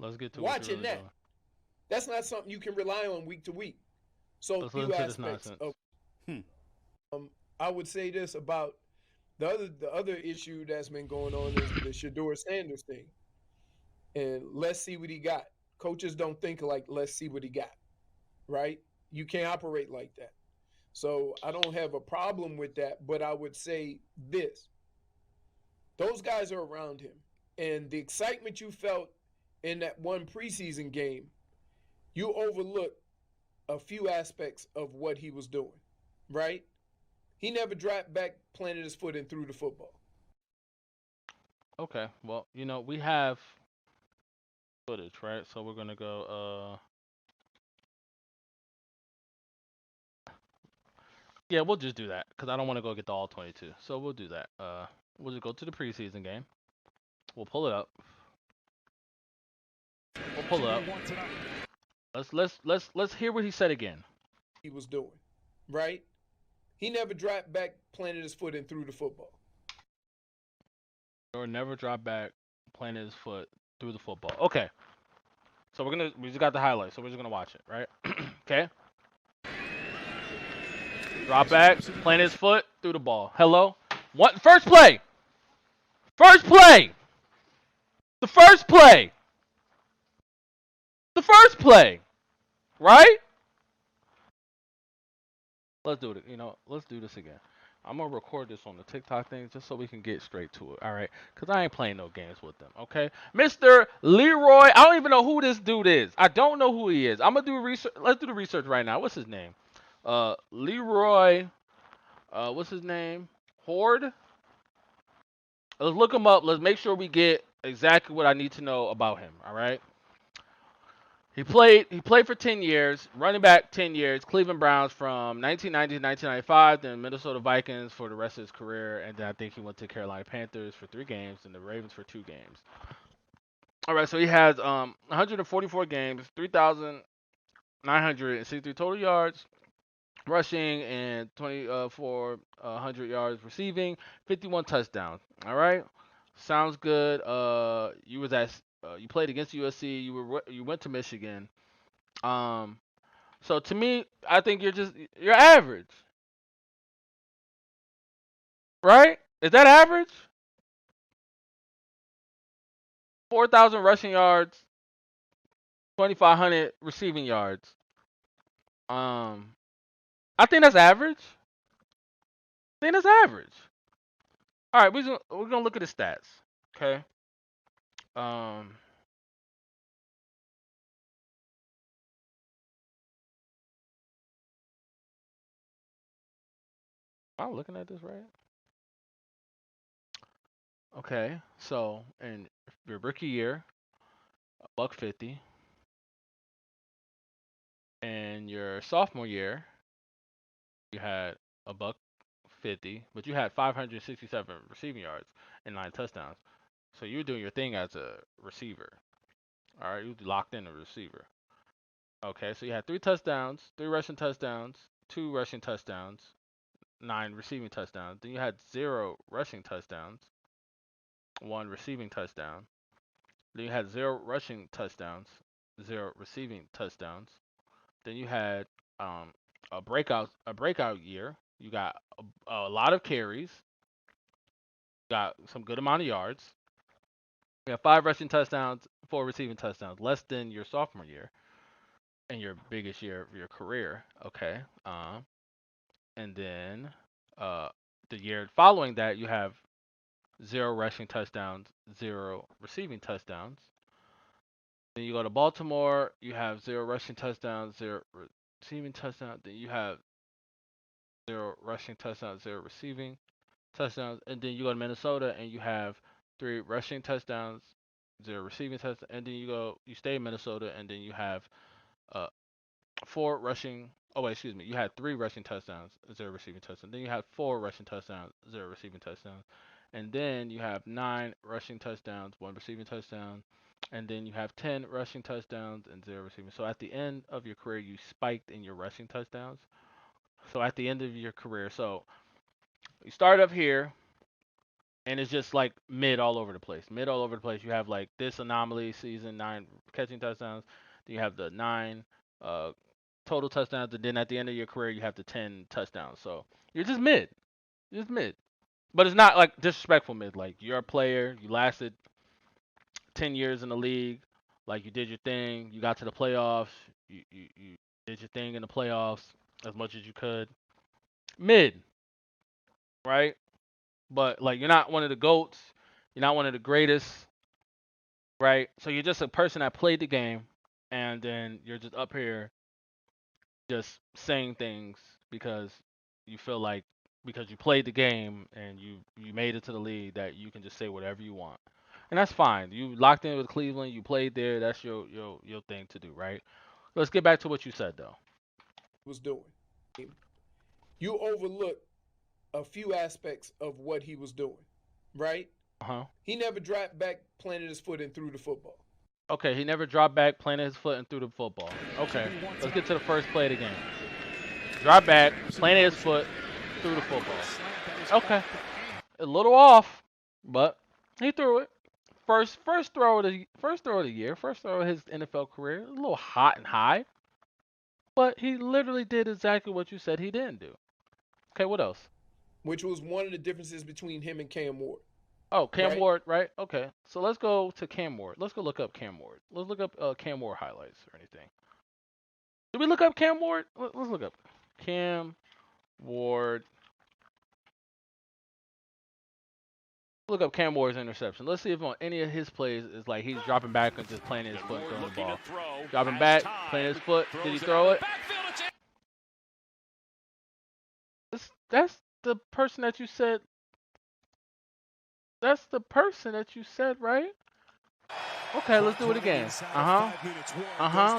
Let's get to what you're Watching really that, doing. that's not something you can rely on week to week. So Let's listen few to this aspects nonsense. of I would say this about the other issue that's been going on is the Shedeur Sanders thing. And let's see what he got. Coaches don't think like let's see what he got, right? You can't operate like that. So I don't have a problem with that, but I would say this. Those guys are around him. And the excitement you felt in that one preseason game, you overlook a few aspects of what he was doing, right? He never dropped back, planted his foot, and threw the football. Okay. Well, we have footage, right? So we're gonna go. Yeah, we'll just do that because I don't want to go get the all 22. So we'll do that. We'll just go to the preseason game. We'll pull it up. We'll pull it up. Let's hear what he said again. He was doing, right? He never dropped back, planted his foot, and threw the football. Or never drop back, planted his foot through the football. Okay. So we just got the highlights, so we're just gonna watch it, right? Okay. Drop back, plant his foot through the ball. Hello. What? First play. First play. The first play. The first play. Right? Let's do it. Let's do this again. I'm gonna record this on the TikTok thing just so we can get straight to it. All right? Cause I ain't playing no games with them. Okay? Mr. Leroy. I don't even know who this dude is. I don't know who he is. I'm gonna do research. Let's do the research right now. What's his name? Leroy. What's his name? Horde. Let's look him up. Let's make sure we get exactly what I need to know about him. All right. He played for 10 years, running back 10 years, Cleveland Browns from 1990 to 1995, then Minnesota Vikings for the rest of his career, and then I think he went to Carolina Panthers for 3 games and the Ravens for 2 games. All right, so he has 144 games, 3,963 total yards rushing, and 2,400 yards receiving, 51 touchdowns. All right, sounds good. You played against USC. You went to Michigan. Um, So to me, I think you're average, right? Is that average? 4,000 rushing yards, 2,500 receiving yards. Um, I think that's average. I think that's average. All right, we're gonna look at the stats. Okay. Um, am I looking at this right? Okay. So in your rookie year, a buck 50, and your sophomore year, you had a buck 50, but you had 567 receiving yards and 9 touchdowns. So you're doing your thing as a receiver. All right, you locked in a receiver. Okay, so you had 3 touchdowns, 3 rushing touchdowns, 2 rushing touchdowns, 9 receiving touchdowns. Then you had 0 rushing touchdowns, 1 receiving touchdown. Then you had 0 rushing touchdowns, 0 receiving touchdowns. Then you had a breakout year. You got a lot of carries, got some good amount of yards. You have 5 rushing touchdowns, 4 receiving touchdowns, less than your sophomore year and your biggest year of your career. Okay. And then uh, the year following that, you have 0 rushing touchdowns, 0 receiving touchdowns. Then you go to Baltimore, you have 0 rushing touchdowns, 0 receiving touchdowns. Then you have 0 rushing touchdowns, 0 receiving touchdowns. And then you go to Minnesota and you have 3 rushing touchdowns, 0 receiving touchdowns. And then you stay in Minnesota and then you have uh, 4 rushing. Oh wait, excuse me. You had 3 rushing touchdowns, 0 receiving touchdowns. Then you had 4 rushing touchdowns, 0 receiving touchdowns, and then you have 9 rushing touchdowns, 1 receiving touchdown, and then you have 10 rushing touchdowns and 0 receiving. So at the end of your career, you spiked in your rushing touchdowns. So at the end of your career, so you start up here. and it's just like mid all over the place. Mid all over the place. You have like this anomaly season 9 catching touchdowns. Then you have the 9 uh, total touchdowns, and then at the end of your career you have the 10 touchdowns. So you're just mid. You're just mid. But it's not like disrespectful mid. Like you're a player. You lasted 10 years in the league. Like you did your thing. You got to the playoffs. You did your thing in the playoffs as much as you could. Mid, right? But like you're not one of the goats. You're not one of the greatest, right? So you're just a person that played the game, and then you're just up here just saying things because you feel like because you played the game and you made it to the league that you can just say whatever you want. And that's fine. You locked in with Cleveland, you played there, that's your thing to do, right? Let's get back to what you said though. Was doing. You overlook a few aspects of what he was doing, right? Uh-huh. He never dropped back, planted his foot, and threw the football. Okay, he never dropped back, planted his foot and threw the football. Okay. Let's get to the first play of the game. Drop back, planted his foot, threw the football. Okay. A little off, but he threw it. First throw of the year, first throw of his NFL career. A little hot and high, but he literally did exactly what you said he didn't do. Okay, what else? Which was one of the differences between him and Cam Ward. Oh, Cam Right? Ward, right? Okay, so let's go to Cam Ward. Let's go look up Cam Ward. Let's look up Cam Ward highlights or anything. Did we look up Cam Ward? Let's look up Cam Ward. Look up Cam Ward's interception. Let's see if on any of his plays is like he's dropping back and just planting his foot and throwing the ball. Dropping back, planting his foot. Did he throw it? That's the person that you said. That's the person that you said, right? Okay, let's do it again.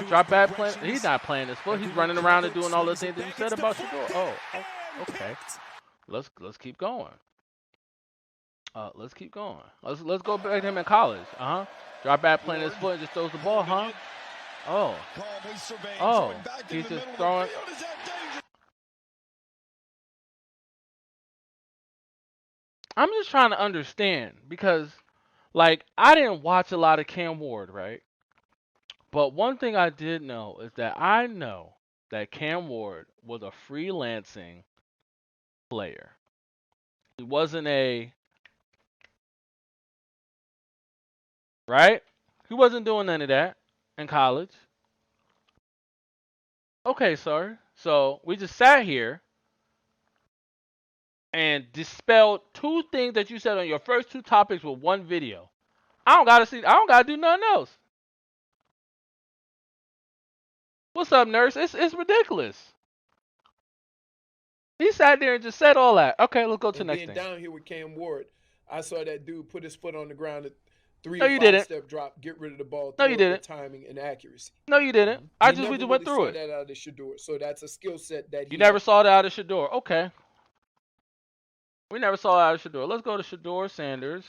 Drop back, play. He's not playing his foot. He's running around and doing all the things that you said about Shedeur. Oh, okay. Let's keep going. Let's keep going. Let's go back to him in college. Drop back, playing his foot, and just throws the ball, huh? Oh, he's just throwing. I'm just trying to understand because, like, I didn't watch a lot of Cam Ward, right? But one thing I did know is that I know that Cam Ward was a freelancing player. He wasn't right? He wasn't doing none of that in college. Okay, sir. So we just sat here and dispelled two things that you said on your first two topics with one video. I don't gotta do nothing else. What's up, nurse? It's ridiculous. He sat there and just said all that. Okay, let's go to the And next then thing. down here with Cam Ward, I saw that dude put his foot on the ground at No, you didn't. step drop, get rid of the ball, No, throw you it didn't. with timing and accuracy. No, you didn't. We just never went really through saw it. that out of Shedeur. So that's a skill set that he You never has. saw that out of Shedeur. Okay. We never saw that out of Shedeur. Let's go to Shedeur Sanders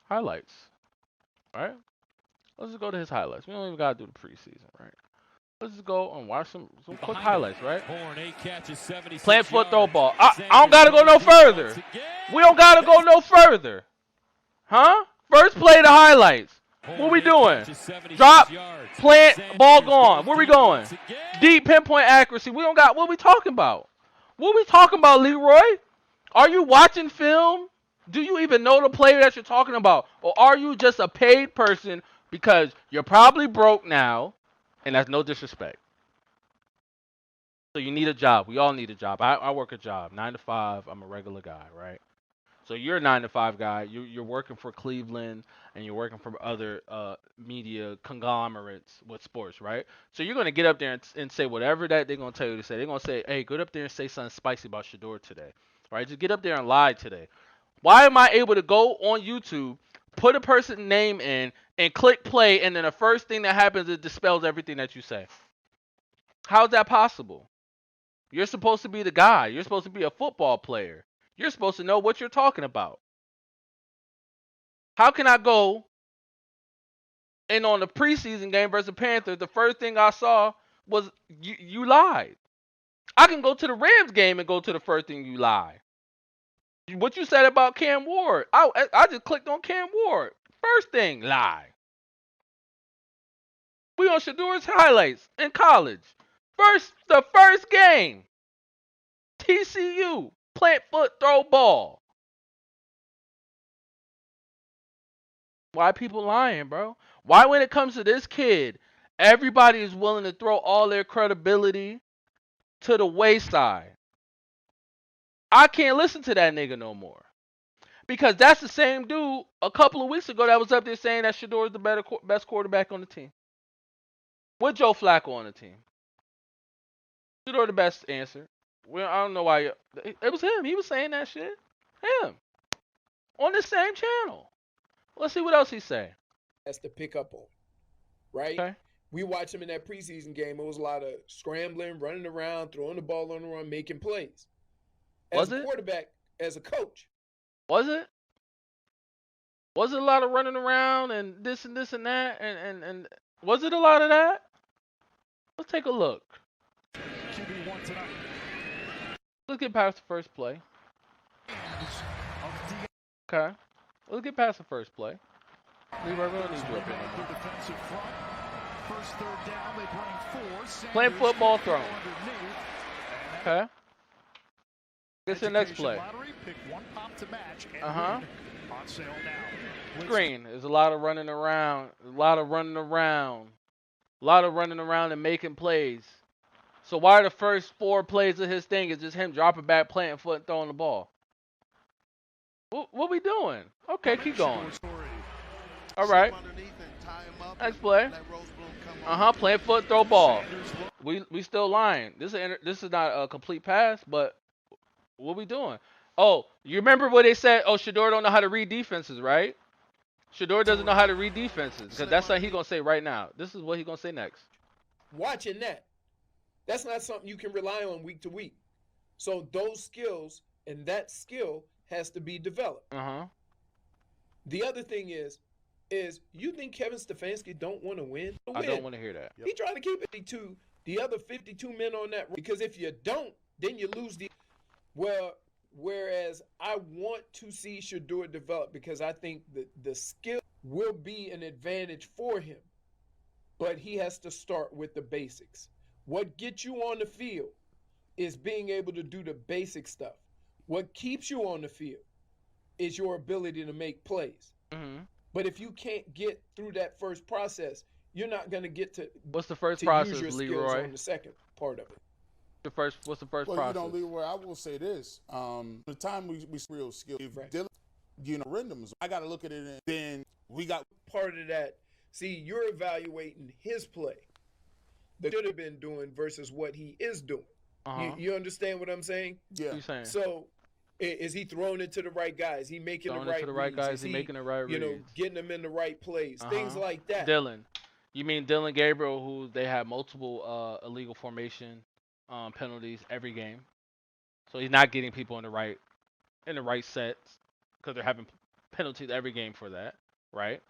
highlights. All right. Let's just go to his highlights. We don't even gotta do the preseason, right? Let's just go and watch some quick highlights, right? Plant foot throw ball. I don't gotta go no further. We don't gotta go no further. Huh? First play the highlights. What we doing? Drop, plant, ball gone. Where we going? Deep pinpoint accuracy. We don't got what we talking about. What we talking about, Leroy? Are you watching film? Do you even know the player that you're talking about? Or are you just a paid person because you're probably broke now, and that's no disrespect. So you need a job. We all need a job. I work a job, 9 to 5. I'm a regular guy, right? So you're a 9 to 5 guy. You're working for Cleveland and you're working for other media conglomerates with sports, right? So you're gonna get up there and say whatever that they're gonna tell you to say. They're gonna say, "Hey, get up there and say something spicy about Shedeur today, right? Just get up there and lie today." Why am I able to go on YouTube, put a person's name in, and click play, and then the first thing that happens is dispels everything that you say? How's that possible? You're supposed to be the guy. You're supposed to be a football player. You're supposed to know what you're talking about. How can I go and on the preseason game versus Panthers, the first thing I saw was you lied. I can go to the Rams game and go to the first thing you lie. What you said about Cam Ward? I just clicked on Cam Ward. First thing, lie. We on Shedeur's highlights in college. The first game, TCU plant foot throw ball. Why people lying, bro? Why when it comes to this kid, everybody is willing to throw all their credibility to the wayside? I can't listen to that nigga no more. Because that's the same dude a couple of weeks ago that was up there saying that Shedeur is the best quarterback on the team. With Joe Flacco on the team. Shedeur the best answer. Well, I don't know why. It was him. He was saying that shit. Him. On the same channel. Let's see what else he say. That's to pick up on, right? Okay. We watched him in that preseason game. It was a lot of scrambling, running around, throwing the ball on the run, making plays. As a quarterback, as a coach. Was it? Was it a lot of running around and this and this and that? And was it a lot of that? Let's take a look. QB1 tonight. Let's get past the first play. Okay. Let's get past the first play. Playing football throw. Okay. Get the next play. Screen. There's a lot of running around. A lot of running around and making plays. So why are the first 4 plays of his thing is just him dropping back, planting foot, and throwing the ball? What we doing? Okay, keep going. All right. Next play. Playing foot, throw ball. We still lying. This is not a complete pass, but what we doing? Oh, you remember what they said? Oh, Shedeur don't know how to read defenses, right? Shedeur doesn't know how to read defenses because that's what he's gonna say right now. This is what he's gonna say next. Watching that, that's not something you can rely on week to week. So those skills and that skill has to be developed. The other thing is you think Kevin Stefanski don't want to win? I don't want to hear that. He trying to keep it to the other 52 men on that, because if you don't, then you lose the. Well, whereas I want to see Shedeur develop because I think the skill will be an advantage for him, but he has to start with the basics. What gets you on the field is being able to do the basic stuff. What keeps you on the field is your ability to make plays. But if you can't get through that first process, you're not going to get to. What's the first process, use your Leroy? skills on the second part of it. What's the first process? You know, Leroy, I will say this. The time we real skill, if Dylan, randoms, I got to look at it and then we got part of that. See, you're evaluating his play that should have been doing versus what he is doing. You understand what I'm saying? Yeah. What you saying? So, is he throwing it to the right guys? Is he making the right guys? Is he making the right reads? You know, getting them in the right plays, things like that. Dylan, you mean Dylan Gabriel, who they have multiple illegal formation penalties every game, so he's not getting people in the right sets because they're having penalties every game for that, right?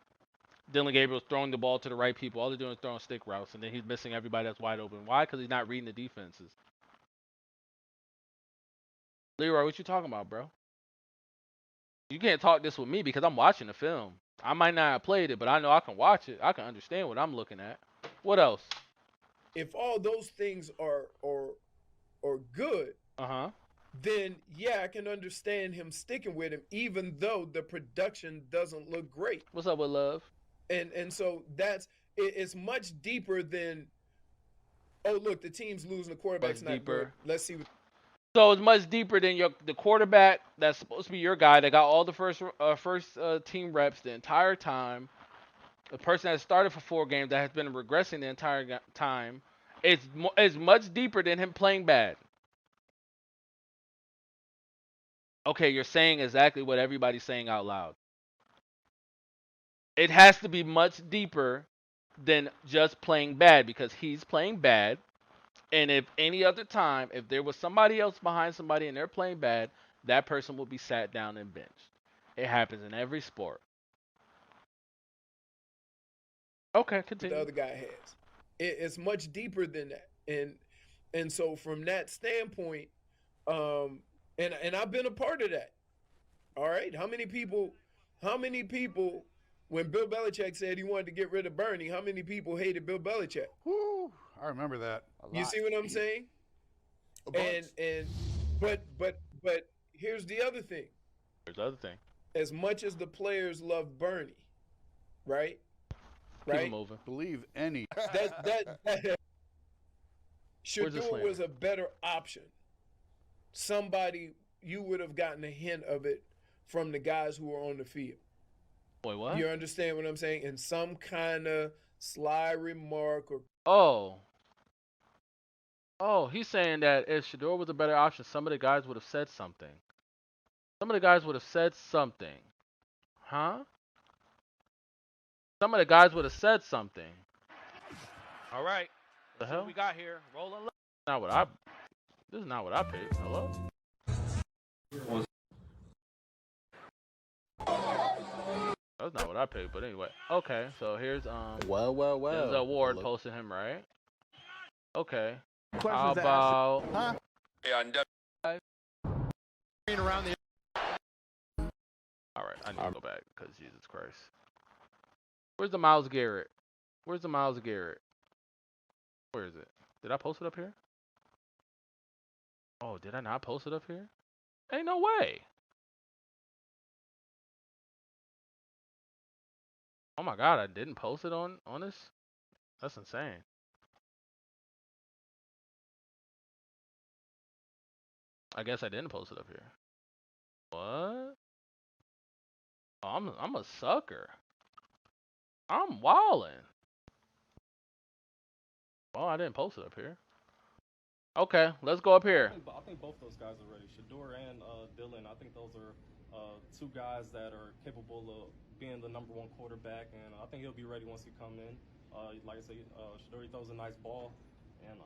Dylan Gabriel's throwing the ball to the right people. All they're doing is throwing stick routes, and then he's missing everybody that's wide open. Why? Because he's not reading the defenses. Leroy, what you talking about, bro? You can't talk this with me because I'm watching the film. I might not have played it, but I know I can watch it. I can understand what I'm looking at. What else? If all those things are good, then yeah, I can understand him sticking with him, even though the production doesn't look great. What's up with Love? And so it's much deeper than, oh look, the team's losing, the quarterback's not good. Let's see. So it's much deeper than the quarterback that's supposed to be your guy that got all the first team reps the entire time. The person that started for 4 games that has been regressing the entire time. It's much deeper than him playing bad. Okay, you're saying exactly what everybody's saying out loud. It has to be much deeper than just playing bad because he's playing bad. And if any other time, if there was somebody else behind somebody and they're playing bad, that person will be sat down and benched. It happens in every sport. Okay, continue. The other guy has. It's much deeper than that. And so from that standpoint, and I've been a part of that. All right. How many people, when Bill Belichick said he wanted to get rid of Bernie, how many people hated Bill Belichick? Woo, I remember that. A You lot. see what I'm saying? A bunch. But here's the other thing. There's the other thing. As much as the players love Bernie, right? Keep it Right? moving. Believe any. That Where's the Shedeur slander? was a better option. Somebody you would have gotten a hint of it from the guys who were on the field. Wait, what? You understand what I'm saying? In some kind of sly remark or Oh, he's saying that if Shedeur was a better option, some of the guys would have said something. Some of the guys would have said something. Huh? Some of the guys would have said something. All right. The Let's see what hell? we got here. Rolling. Not what I. This is not what I paid. Hello? That's not what I paid, but anyway. Okay, so here's Well. there's a Ward posting him, right? Okay. How Questions to ask. about Huh? Around the Alright, I need to go back because Jesus Christ. Where's the Miles Garrett? Where's the Miles Garrett? Where is it? Did I post it up here? Oh, did I not post it up here? Ain't no way. Oh my god, I didn't post it on this? That's insane. I guess I didn't post it up here. What? Oh, I'm a sucker. I'm wildin'. Oh, I didn't post it up here. Okay, let's go up here. I think both those guys are ready. Shedeur and Dylan. I think those are two guys that are capable of being the number one quarterback, and I think he'll be ready once he come in. Like I say, Shedeur throws a nice ball and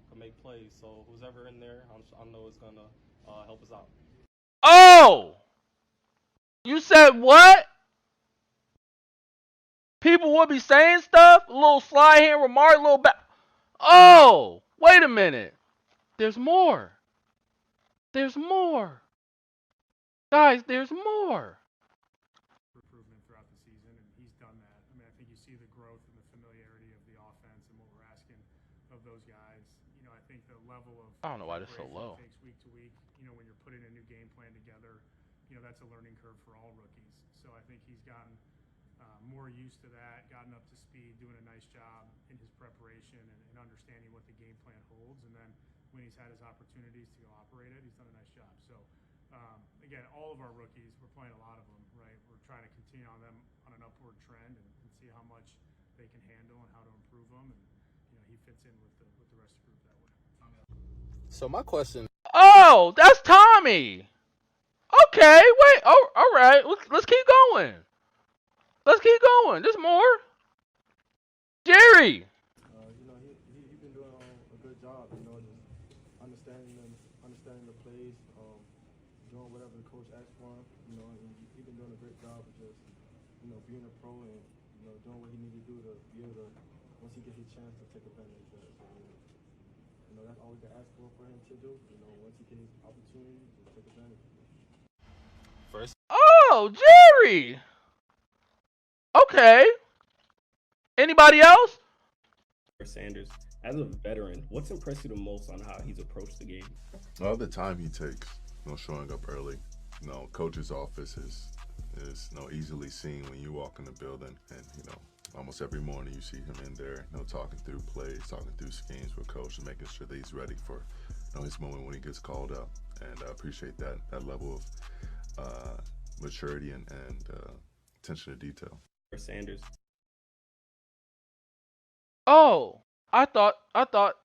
can make plays. So who's ever in there, I know is gonna help us out. Oh! You said what? People will be saying stuff? A little slide hand remark, little back. Oh! Wait a minute. There's more. There's more. Guys, there's more. Improvement throughout the season, and he's done that. I mean, I think you see the growth and the familiarity of the offense and what we're asking of those guys. You know, I think the level of I don't know why this is so low. it takes week to week. You know, when you're putting a new game plan together, you know that's a learning curve for all rookies. So I think he's gotten more used to that, gotten up to speed, doing a nice job in his preparation and understanding what the game plan holds. And then when he's had his opportunities to go operate it, he's done a nice job. So again, all of our rookies, we're playing a lot of them, right? We're trying to continue on them on an upward trend and see how much they can handle and how to improve them. And you know, he fits in with the rest of the group that way. So my question. Oh, that's Tommy. Okay, wait. Oh, all right. Let's keep going. Let's keep going. There's more. Jerry. You know, he been doing a good job. You know, just understanding the plays, doing whatever the coach asks for him. You know, and he been doing a great job of just being a pro and doing what he needs to do to be able to once he gets his chance to take advantage of it. So, that's all we can ask for him to do. You know, once he gets his opportunity to take advantage of it. First. Oh, Jerry. Okay. Anybody else? Sanders, as a veteran, what's impressed you the most on how he's approached the game? All the time he takes, showing up early. Coach's office is easily seen when you walk in the building, and almost every morning you see him in there, talking through plays, talking through schemes with coach, and making sure that he's ready for his moment when he gets called up. And I appreciate that level of maturity and attention to detail. Sanders. Oh, I thought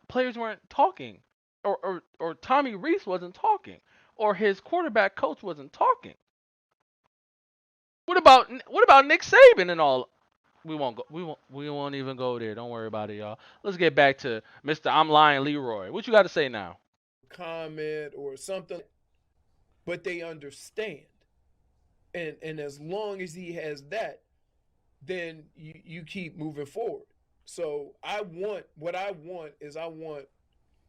players weren't talking, or Tommy Reese wasn't talking, or his quarterback coach wasn't talking. What about Nick Saban and all? We won't even go there. Don't worry about it, y'all. Let's get back to Mr. I'm lying Leroy. What you got to say now? Comment or something, but they understand, and as long as he has that, then you keep moving forward. So I want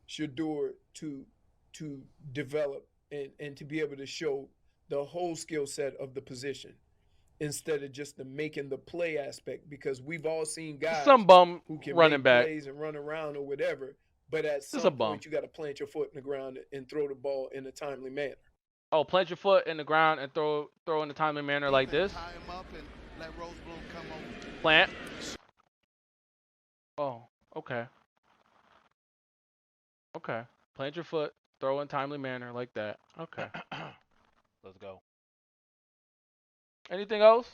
Shedeur to develop and to be able to show the whole skill set of the position instead of just the making the play aspect, because we've all seen Some guys bum who can running make back. plays and run around or whatever, but at Just a some bum. point you got to plant your foot in the ground and throw the ball in a timely manner. Oh, plant your foot in the ground and throw in a timely manner like this. Tie him up and let Rosebloom come over. Plant. Oh, okay. Okay. Plant your foot, throw in timely manner like that. Okay. Let's go. Anything else?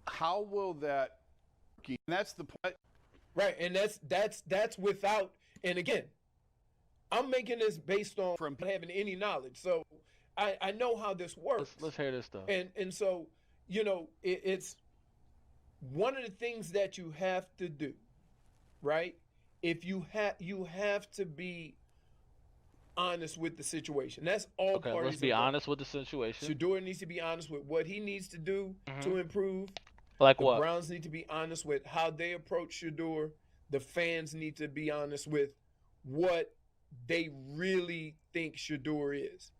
How will that? And that's the point. Right, and that's without. And again, I'm making this based on From not having any knowledge, so I know how this works. Let's hear this stuff. And so it's one of the things that you have to do, right? If you have to be honest with the situation. That's all Okay, parties let's be involved. honest with the situation. Shedeur needs to be honest with what he needs to do to improve. Like The what? Browns need to be honest with how they approach Shedeur. The fans need to be honest with what they really think Shedeur is.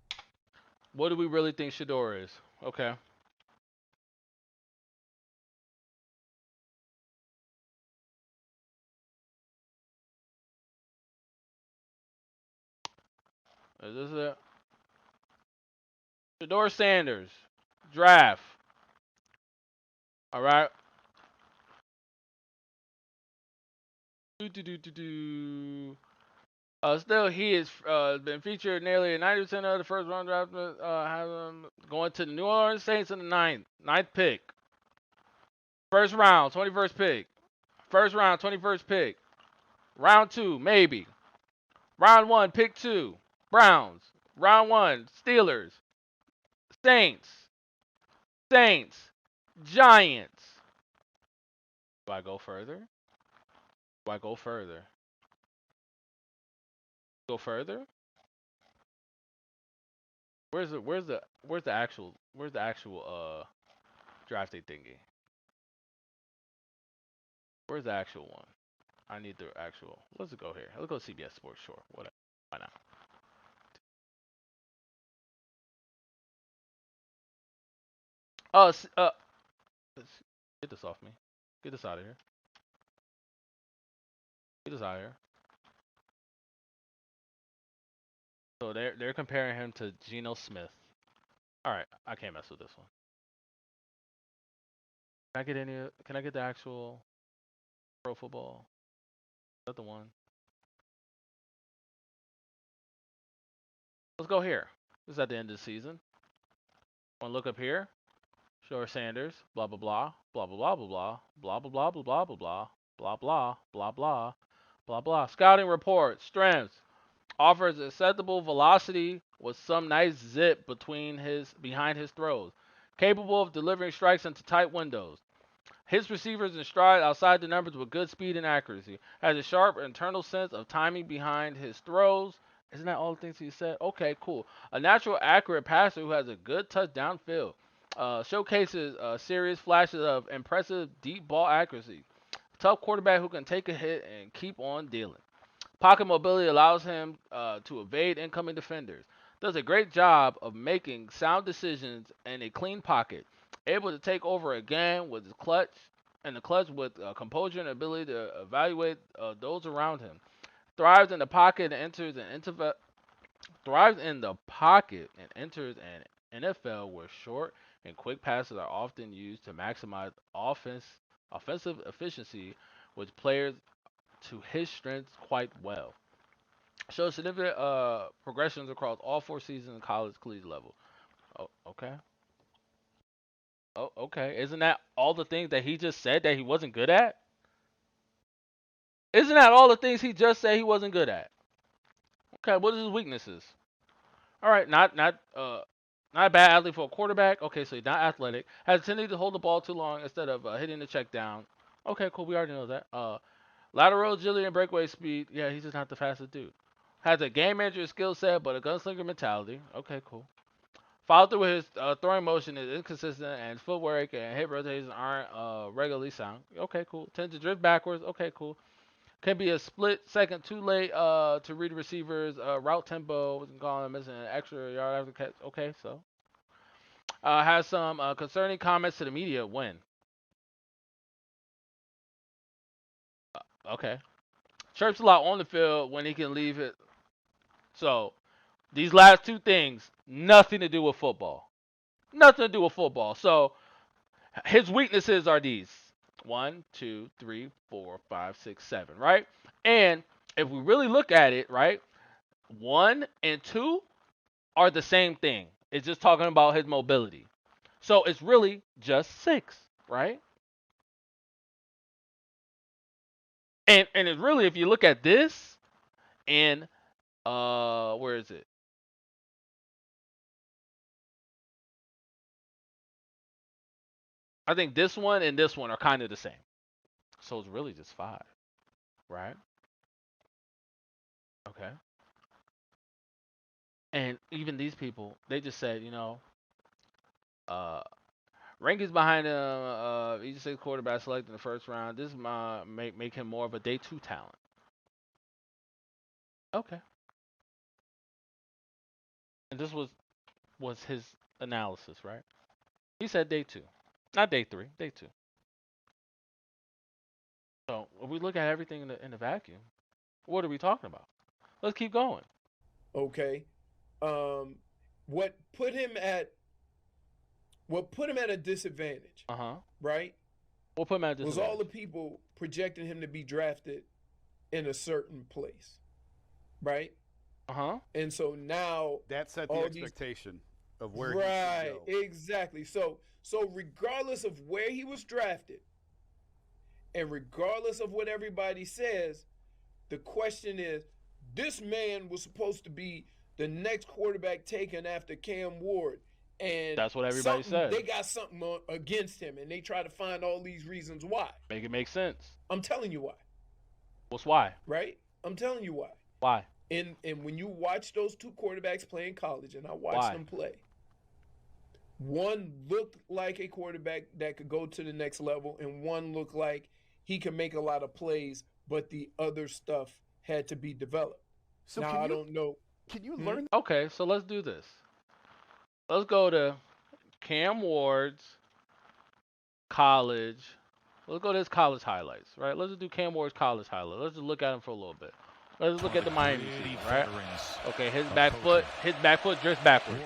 What do we really think Shedeur is? Okay. Is this it? Shedeur Sanders. Draft. All right. Still, he has been featured nearly 90% of the first round draft. Has him going to the New Orleans Saints in the ninth pick. First round, 21st pick. First round, 21st pick. Round 2, maybe. Round 1, pick 2. Browns. Round 1, Steelers. Saints. Giants. Do I go further? Go further? Where's the actual drafting thingy? Where's the actual one? I need the actual. Let's go here. Let's go CBS Sports. Sure, whatever. Why not? Get this off me. Get this out of here. Get this out of here. So they're comparing him to Geno Smith. All right, I can't mess with this one. Can I get any? Can I get the actual Pro Football? Is that the one? Let's go here. This is at the end of the season. Want to look up here? Shedeur Sanders. Blah blah blah. Blah blah blah blah blah blah blah blah blah blah blah blah blah blah blah blah blah. Scouting report. Strengths. Offers acceptable velocity with some nice zip behind his throws. Capable of delivering strikes into tight windows. His receivers in stride outside the numbers with good speed and accuracy. Has a sharp internal sense of timing behind his throws. Isn't that all the things he said? Okay, cool. A natural accurate passer who has a good touchdown feel. Showcases serious flashes of impressive deep ball accuracy. Tough quarterback who can take a hit and keep on dealing. Pocket mobility allows him to evade incoming defenders. Does a great job of making sound decisions in a clean pocket. Able to take over again with his clutch with composure and ability to evaluate those around him. Thrives in the pocket and enters an NFL where short and quick passes are often used to maximize offensive efficiency, which players to his strengths quite well. Shows significant progressions across all 4 seasons in college collegiate level. Oh, okay. Oh, okay. Isn't that all the things that he just said that he wasn't good at? Isn't that all the things he just said he wasn't good at? Okay, what is his weaknesses? All right, not a bad athlete for a quarterback. Okay, so he's not athletic. Has a tendency to hold the ball too long instead of hitting the check down. Okay, cool. We already know that. Lateral agility and breakaway speed. Yeah, he's just not the fastest dude. Has a game manager skill set, but a gunslinger mentality. Okay, cool. Follow through with his throwing motion is inconsistent, and footwork and hip rotations aren't regularly sound. Okay, cool. Tends to drift backwards. Okay, cool. Can be a split second too late to read the receiver's route tempo. We can call him missing an extra yard after catch. Okay, so has some concerning comments to the media. When? Okay. Chirps a lot on the field when he can leave it. So these last two things, nothing to do with football. Nothing to do with football. So his weaknesses are these: 1, 2, 3, 4, 5, 6, 7. Right? And if we really look at it, right, 1 and 2 are the same thing. It's just talking about his mobility. So it's really just 6, right? And it's really, if you look at this and where is it? I think this one and this one are kind of the same. So it's really just 5, right? Okay. And even these people, they just said, uh, rankings behind him, he's a 6 quarterback selected in the first round. This make him more of a day 2 talent. Okay. And this was his analysis, right? He said day 2, not day 3, day 2. So if we look at everything in the vacuum, what are we talking about? Let's keep going. Okay. Um, what put him at a disadvantage, right? What put him at a Was disadvantage? all the people projecting him to be drafted in a certain place, right? And so now that set the expectation of where he should right, go. exactly. So regardless of where he was drafted, and regardless of what everybody says, the question is, this man was supposed to be the next quarterback taken after Cam Ward. And that's what everybody said. They got something against him, and they try to find all these reasons why. Make it make sense. I'm telling you why. What's why? Right? I'm telling you why. Why? And when you watch those two quarterbacks play in college, and I watched them play, one looked like a quarterback that could go to the next level, and one looked like he could make a lot of plays, but the other stuff had to be developed. So now I don't know. Can you learn? Okay, so let's do this. Let's go to Cam Ward's college. Let's go to his college highlights, right? Let's just do Cam Ward's college highlights. Let's just look at him for a little bit. Let's just look at the Miami season, right? Okay, his back foot drifts backwards.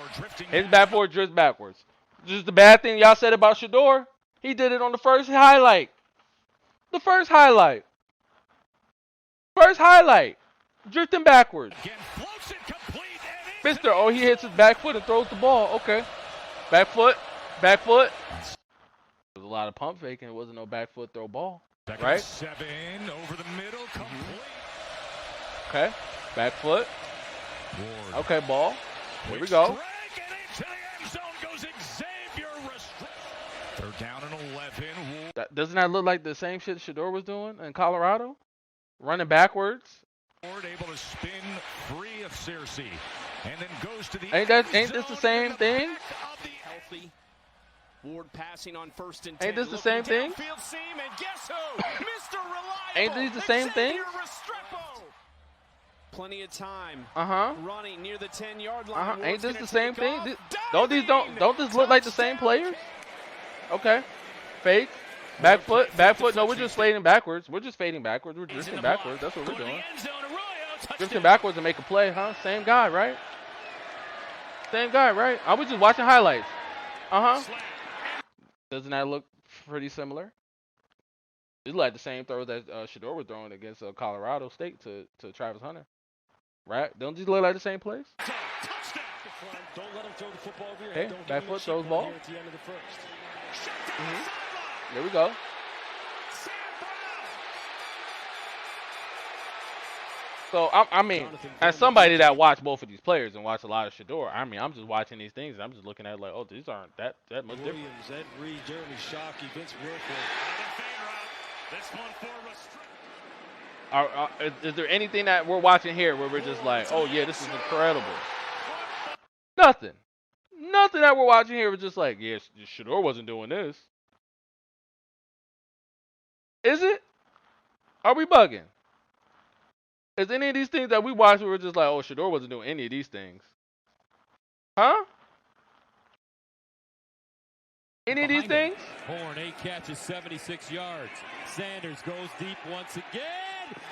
His back foot drifts backwards. Just the bad thing y'all said about Shedeur. He did it on the first highlight. The first highlight. First highlight. Drifting backwards. Mister, he hits his back foot and throws the ball. Okay. Back foot. Back foot. There was a lot of pump faking. It wasn't no back foot throw ball. Right? 7 over the middle. Complete. Okay. Back foot. Okay, ball. Here we go. They're down in 11. Doesn't that look like the same shit Shedeur was doing in Colorado? Running backwards. Ward able to spin free of Searcy, and then goes to the ain't this the same thing? Healthy. Ward passing on 1st and 10. Ain't this the same thing? Seam, and guess who? Mr. Reliable. Ain't these the same thing? Plenty of time. Running near the 10-yard line. Ain't this the same thing? Don't this look like the same players? Okay. Fake. Back foot. No, we're just fading backwards. We're drifting backwards. That's what we're doing. Drifting backwards and make a play, huh? Same guy, right? I was just watching highlights. Doesn't that look pretty similar? It's like the same throw that Shedeur was throwing against Colorado State to Travis Hunter. Right? Don't these look like the same plays? Don't let him throw the football over your head. Don't back foot throws ball. At the end of the first. There we go. So, I mean, as somebody that watched both of these players and watched a lot of Shedeur, I mean, I'm just watching these things and I'm just looking at it like, oh, these aren't that much different. Williams, Ed Reed, Jeremy Shockey, Vince Wilfork. This one for Is there anything that we're watching here where we're just like, oh, yeah, this is incredible? Nothing. Nothing that we're watching here was just like, yeah, Shedeur wasn't doing this. Is it? Are we bugging? Is any of these things that we watched we were just like, oh, Shedeur wasn't doing any of these things? Huh? Any of these things? Horn, 8 catches, 76 yards. Sanders goes deep once again.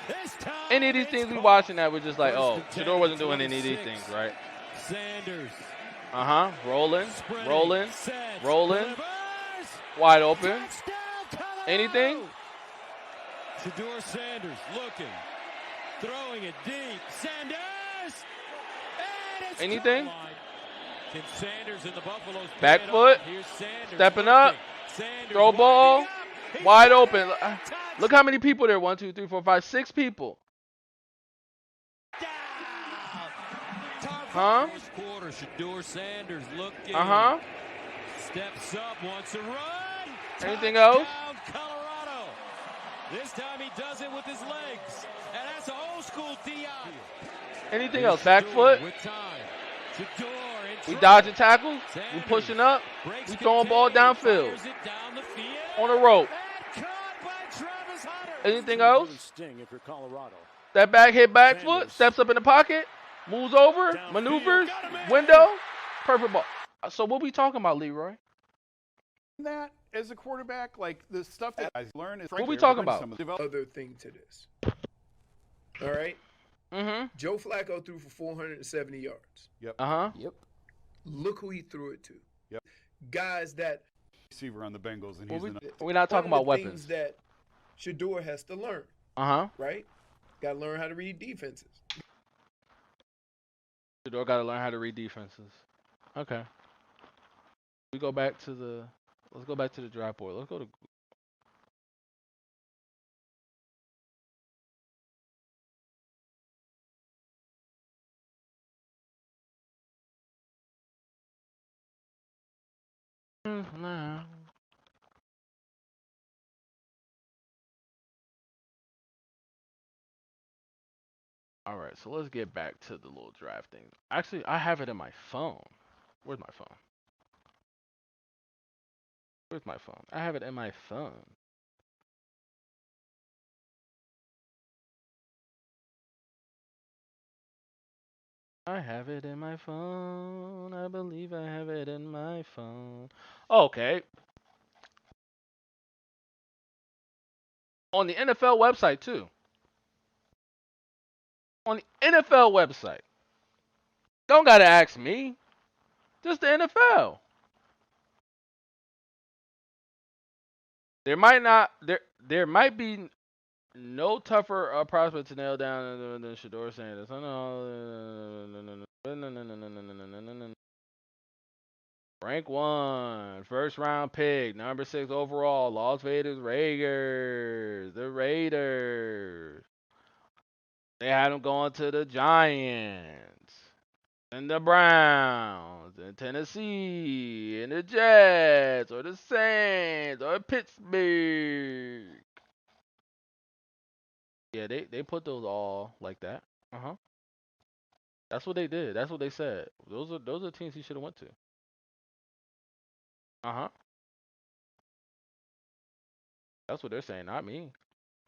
This time Any of these things we watching that we're just like, oh, Shedeur wasn't doing any of these things, right? Sanders. Rolling, rolling, rolling. Wide open. Anything? Shedeur Sanders looking. Throwing it deep. Sanders. Anything? Can Sanders in the Buffaloes back foot. Stepping up. Throw ball. Wide open. Look how many people there. 1, 2, 3, 4, 5, 6 people. Huh? Quarter, Shedeur Sanders looking. Steps up, wants to run. Anything else? Colorado. This time he does it with his legs. And that's an old school DI. Anything else? Back foot. With time. We dodging tackles. We pushing up. We throwing ball downfield. On the rope. Anything else? That back hit back foot. Steps up in the pocket. Moves over. Maneuvers. Window. Perfect ball. So what we talking about, Leroy? That as a quarterback, like the stuff that I learned is what we talking about? Other thing to this. All right. Joe Flacco threw for 470 yards. Yep. Yep. Look who he threw it to. Yep. Guys that receiver on the Bengals, and we're not talking about weapons. Things that Shedeur has to learn. Right. Got to learn how to read defenses. Shedeur got to learn how to read defenses. Okay. We go back to the. Let's go back to the draft board. Let's go to. All right, so let's get back to the little draft thing. Actually, I have it in my phone. Where's my phone? Where's my phone? I have it in my phone. I have it in my phone. I believe I have it in my phone. Okay. On the NFL website, too. On the NFL website. Don't gotta ask me. Just the NFL. There might be no tougher prospect to nail down than Shedeur Sanders. Rank 1, first round pick, number 6 overall, Las Vegas Raiders. The Raiders. They had him going to the Giants, and the Browns, and Tennessee, and the Jets, or the Saints, or Pittsburgh. Yeah, they put those all like that. That's what they did. That's what they said. Those are teams he should have went to. That's what they're saying, not me.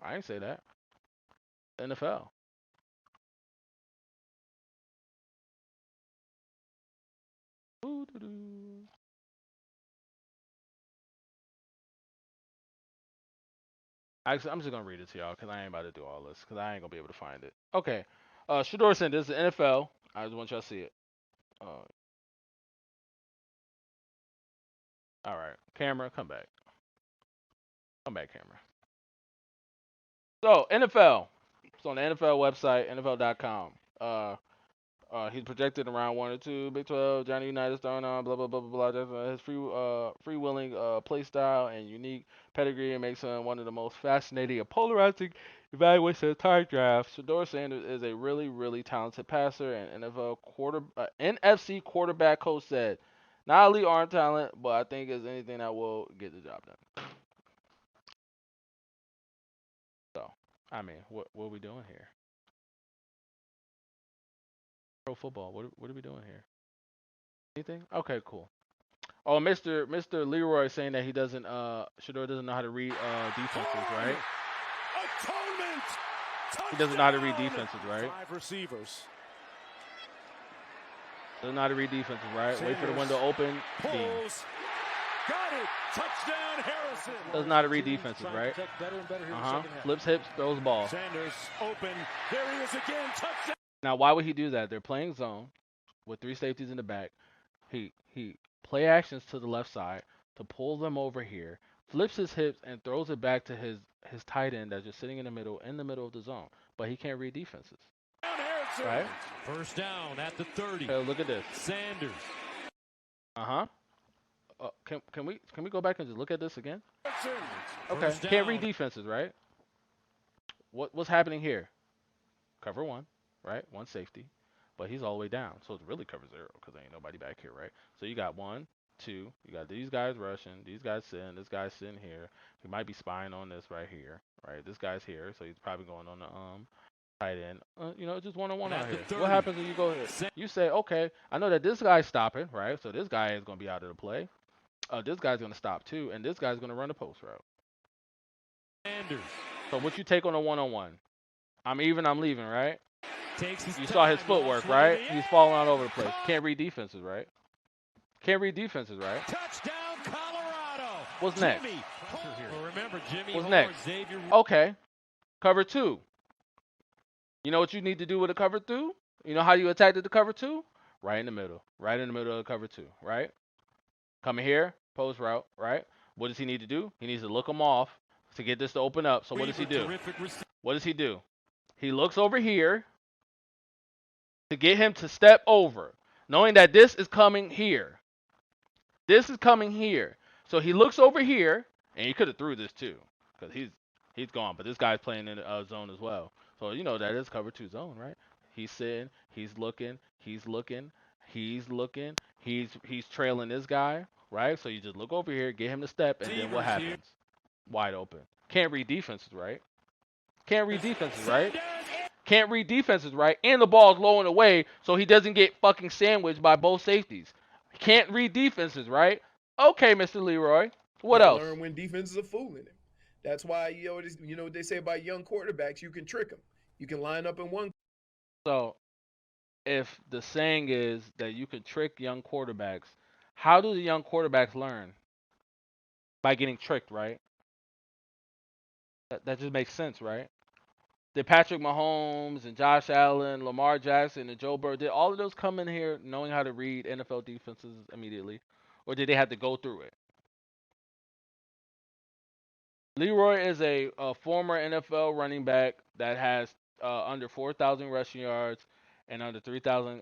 I ain't say that. NFL. Actually, I'm just gonna read it to y'all because I ain't about to do all this because I ain't gonna be able to find it. Okay, Shedeur Sanders, this is the NFL. I just want y'all to see it. All right, camera, come back. Come back, camera. So NFL. It's on the NFL website, NFL.com. He's projected around 1 or 2. Big 12, Johnny Unitas throwing on, blah blah blah blah blah. His freewheeling play style and unique pedigree makes him one of the most fascinating and polarizing evaluations of the entire draft. Shedeur Sanders is a really, really talented passer, and NFC quarterback coach said, "Not elite arm talent, but I think is anything that will get the job done." So, I mean, what are we doing here? Pro football. What are we doing here? Anything? Okay, cool. Oh, Mr. Leroy saying that he doesn't Shedeur doesn't know how to read defenses, right? He doesn't know how to read defenses, right? 5 receivers. Doesn't know how to read defenses, right? Wait for the window open. Got it. Touchdown, Harrison. Does not read defenses, right? Flips hips, throws ball. Sanders open. There he is again. Touchdown. Now, why would he do that? They're playing zone with 3 safeties in the back. He play actions to the left side to pull them over here, flips his hips and throws it back to his tight end that's just sitting in the middle of the zone. But he can't read defenses. Right? First down at the 30. Hey, look at this. Sanders. Can we go back and just look at this again? Okay. First Can't read down. defenses, right? What's happening here? Cover 1, right? 1 safety. But he's all the way down. So it's really cover 0 because there ain't nobody back here, right? So you got 1, 2. You got these guys rushing. These guys sitting. This guy's sitting here. He might be spying on this right here, right? This guy's here. So he's probably going on the tight end. Just one-on-one out here. What happens when you go here? You say, okay, I know that this guy's stopping, right? So this guy is going to be out of the play. This guy's going to stop too. And this guy's going to run the post route. Sanders. So what you take on a one-on-one? I'm even, I'm leaving, right? You saw his footwork, right? He's falling all over the place. Can't read defenses, right? Touchdown, Colorado. What's next? Well, remember, Jimmy What's Horn, next? Xavier. Okay. Cover 2. You know what you need to do with a cover 2? You know how you attack the cover 2? Right in the middle. Right in the middle of the cover 2, right? Coming here, post route, right? What does he need to do? He needs to look him off to get this to open up. So what does he do? What does he do? He looks over here to get him to step over, knowing that this is coming here. This is coming here. So he looks over here, and he could have threw this too, because he's gone. But this guy's playing in the zone as well. So you know that is cover 2 zone, right? He's sitting, he's looking, he's trailing this guy, right? So you just look over here, get him to step, and then what happens? Wide open. Can't read defenses, right? Can't read defenses, right? And the ball's low and away, so he doesn't get fucking sandwiched by both safeties. Can't read defenses, right? Okay, Mr. Leroy. What else? Learn when defenses are fooling him. That's why you know what they say about young quarterbacks. You can trick them. You can line up in one. So, if the saying is that you can trick young quarterbacks, how do the young quarterbacks learn? By getting tricked, right? That just makes sense, right? Did Patrick Mahomes and Josh Allen, Lamar Jackson, and Joe Burrow, did all of those come in here knowing how to read NFL defenses immediately? Or did they have to go through it? Leroy is a former NFL running back that has under 4,000 rushing yards and under 3,000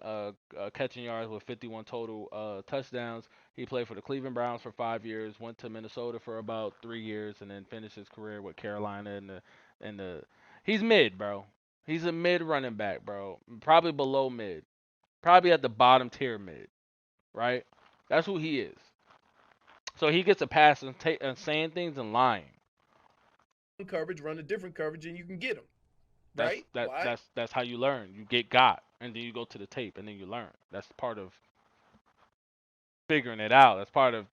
catching yards with 51 total touchdowns. He played for the Cleveland Browns for 5 years, went to Minnesota for about 3 years, and then finished his career with Carolina. He's mid, bro. He's a mid running back, bro. Probably below mid. Probably at the bottom tier mid, right? That's who he is. So he gets a pass and saying things and lying. Coverage, run a different coverage, and you can get them. Right? That's how you learn. You get got, and then you go to the tape, and then you learn. That's part of figuring it out. That's part of,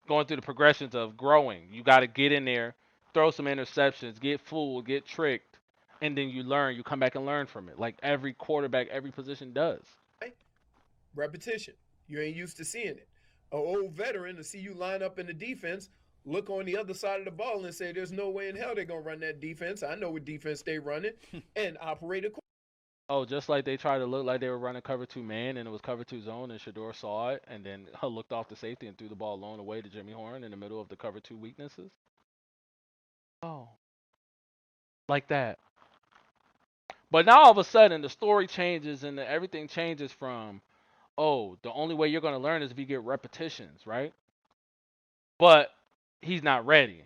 going through the progressions of growing. You got to get in there, throw some interceptions, get fooled, get tricked, and then you learn. You come back and learn from it, like every quarterback, every position does. Right? Repetition. You ain't used to seeing it. An old veteran to see you line up in the defense, look on the other side of the ball and say, there's no way in hell they're going to run that defense. I know what defense they running, and operate accordingly. Oh, just like they tried to look like they were running cover 2 man, and it was cover 2 zone, and Shedeur saw it, and then looked off the safety and threw the ball long away to Jimmy Horn in the middle of the cover 2 weaknesses. Oh. Like that. But now all of a sudden, the story changes, and everything changes from, oh, the only way you're going to learn is if you get repetitions, right? But he's not ready.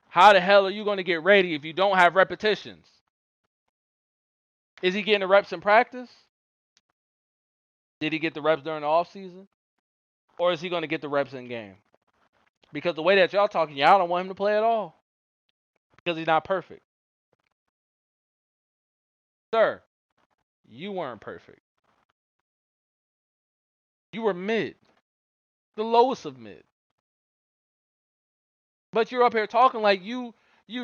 How the hell are you going to get ready if you don't have repetitions? Is he getting the reps in practice? Did he get the reps during the offseason? Or is he going to get the reps in game? Because the way that y'all talking, y'all don't want him to play at all. Because he's not perfect. Sir, you weren't perfect. You were mid. The lowest of mid. But you're up here talking like you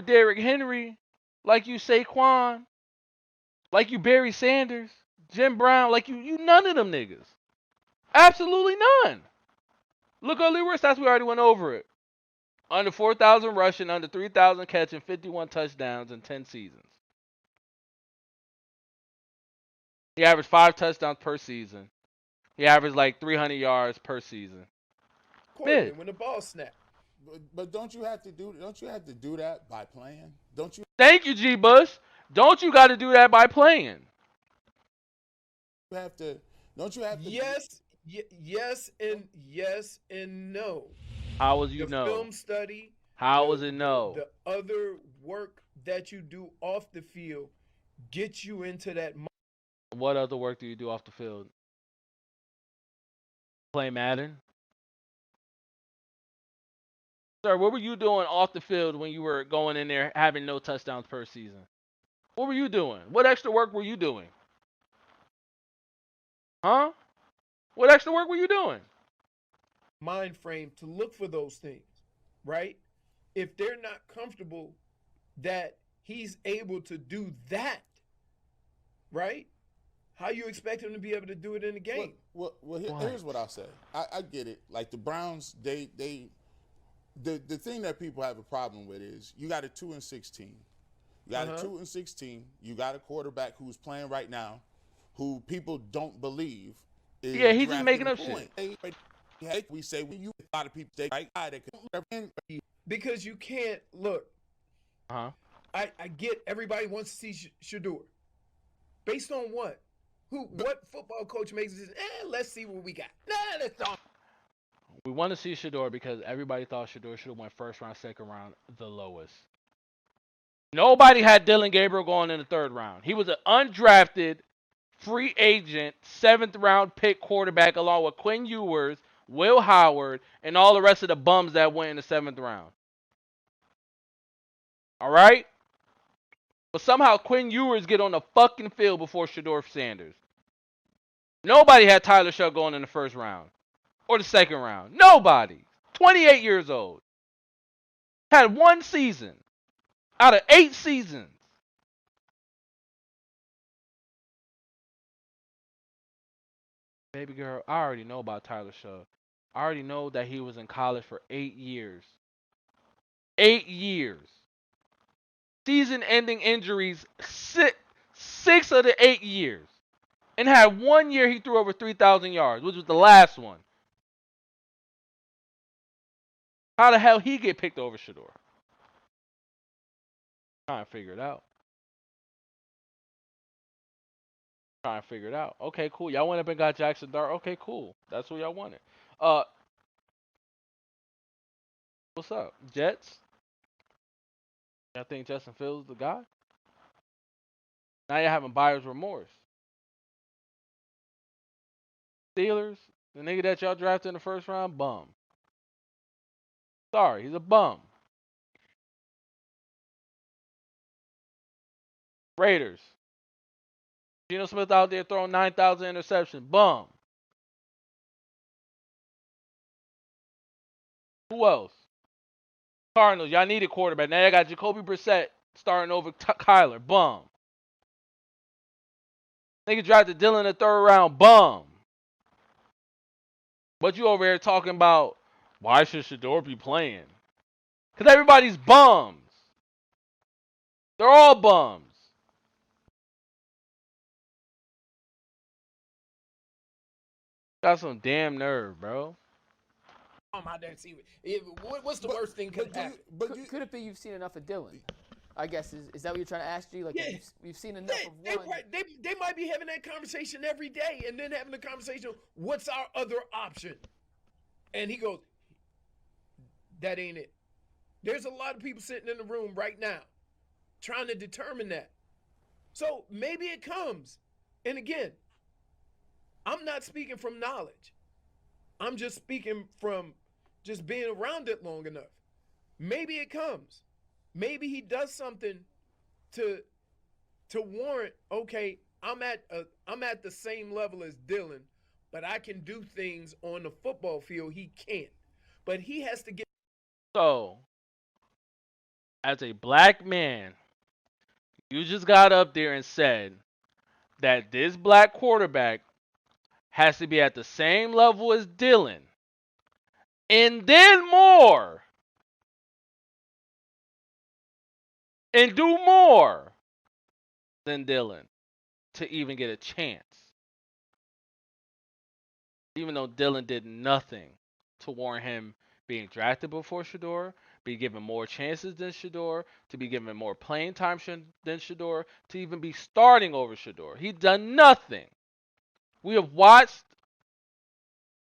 Derrick Henry, like you Saquon, like you Barry Sanders, Jim Brown, like you none of them niggas. Absolutely none. Look at Leroy stats. We already went over it. Under 4,000 rushing, under 3,000 catching, 51 touchdowns in 10 seasons. He averaged 5 touchdowns per season. He averaged like 300 yards per season. Courtland, when the ball snapped. But don't you have to do that by playing? Don't you? Thank you, G. Bush. Don't you got to do that by playing? You have to. Don't you have to? Yes, yes and no. How was you the know? Film study. How was it no? The other work that you do off the field gets you into that. What other work do you do off the field? Play Madden? Sir, what were you doing off the field when you were going in there having no touchdowns per season? What were you doing? What extra work were you doing? Huh? What extra work were you doing? Mind frame to look for those things, right? If they're not comfortable that he's able to do that, right? How you expect him to be able to do it in the game? Well, here's what I'll say. I get it. Like the Browns, the thing that people have a problem with is you got a 2-16. You got a 2-16. You got a quarterback who's playing right now, who people don't believe is he's just making up shit. We say a lot of people say right guy that can, because you can't look. I get everybody wants to see Shedeur. Based on what? What football coach makes this? Let's see what we got. Let's talk. We want to see Shedeur because everybody thought Shedeur should have went first round, second round, the lowest. Nobody had Dylan Gabriel going in the third round. He was an undrafted, free agent, 7th round pick quarterback along with Quinn Ewers, Will Howard, and all the rest of the bums that went in the 7th round. All right? But somehow Quinn Ewers get on the fucking field before Shedeur Sanders. Nobody had Tyler Shough going in the first round or the second round. Nobody. 28 years old. Had 1 season out of 8 seasons. Baby girl, I already know about Tyler Shough. I already know that he was in college for 8 years. 8 years. Season-ending injuries, 6 of the 8 years. And had 1 year he threw over 3,000 yards, which was the last one. How the hell he get picked over Shedeur? Trying to figure it out. Okay, cool. Y'all went up and got Jackson Dart. Okay, cool. That's what y'all wanted. What's up? Jets? Y'all think Justin Fields is the guy? Now you're having buyer's remorse. Steelers? The nigga that y'all drafted in the first round? Bum. Sorry, he's a bum. Raiders. Geno Smith out there throwing 9,000 interceptions. Bum. Who else? Cardinals. Y'all need a quarterback. Now y'all got Jacoby Brissett starting over Kyler. Bum. Nigga drafted Dylan in the 3rd round. Bum. But you over here talking about why should Shedeur be playing? Because everybody's bums. They're all bums. Got some damn nerve, bro. What's the worst thing could happen? Could it be you've seen enough of Dylan? I guess is that what you're trying to ask, G? Like, yeah. We've seen enough of one. They might be having that conversation every day, and then having the conversation. What's our other option? And he goes, "That ain't it." There's a lot of people sitting in the room right now, trying to determine that. So maybe it comes. And again, I'm not speaking from knowledge. I'm just speaking from just being around it long enough. Maybe it comes. Maybe he does something to warrant, okay, I'm at the same level as Dylan, but I can do things on the football field he can't. But he has to get. So, as a black man, you just got up there and said that this black quarterback has to be at the same level as Dylan and then more, and do more than Dylan to even get a chance. Even though Dylan did nothing to warrant him being drafted before Shedeur, be given more chances than Shedeur, to be given more playing time than Shedeur, to even be starting over Shedeur. He's done nothing. We have watched